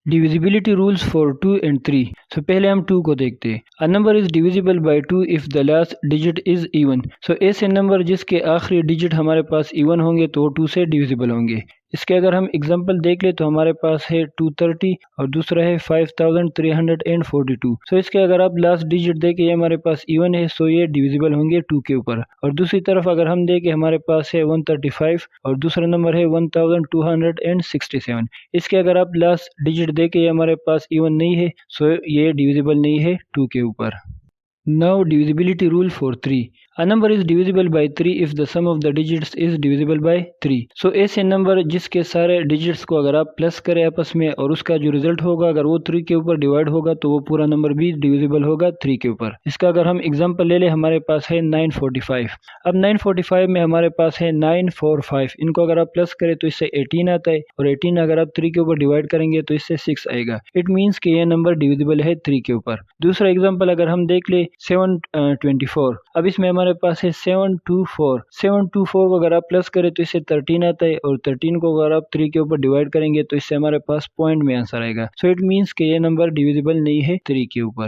Divisibility rules for 2 and 3। So पहले हम 2 को देखते हैं। A number is divisible by 2 if the last digit is even. So ऐसे नंबर जिसके आखिरी डिजिट हमारे पास इवन होंगे तो वो 2 से डिविजिबल होंगे। इसके अगर हम एग्जांपल देख ले तो हमारे पास है 230 और दूसरा है 5342। सो इसके अगर आप लास्ट डिजिट देखें ये हमारे पास इवन है, सो ये डिविजिबल होंगे 2 के ऊपर। और दूसरी तरफ अगर हम देखें हमारे पास है 135 और दूसरा नंबर है 1267। इसके अगर आप लास्ट डिजिट देखें ये हमारे पास इवन नहीं है, सो ये डिविजिबल नहीं है 2 के ऊपर। Now divisibility rule for 3. A number is divisible by 3 if the sum of the digits is divisible by 3. So ऐसे नंबर जिसके सारे डिजिट्स को अगर आप प्लस करें आपस में और उसका जो रिजल्ट होगा अगर वो 3 के ऊपर डिवाइड होगा तो वो पूरा नंबर भी डिविजिबल होगा 3 के ऊपर। इसका अगर हम एग्जांपल ले लें हमारे पास है 945। अब 945 में हमारे पास है 945, इनको अगर आप प्लस करें तो इससे 18 आता है और 18 अगर आप 3 के ऊपर डिवाइड करेंगे तो इससे 6 आएगा। इट मीन्स कि ये नंबर डिविजिबल है 3 के ऊपर। दूसरा एग्जाम्पल अगर हम देख ले 724। अब इसमें हमारे पास है 724 को अगर आप प्लस करें तो इससे 13 आता है और 13 को अगर आप 3 के ऊपर डिवाइड करेंगे तो इससे हमारे पास पॉइंट में आंसर आएगा। सो इट मीन्स कि ये नंबर डिविजिबल नहीं है 3 के ऊपर।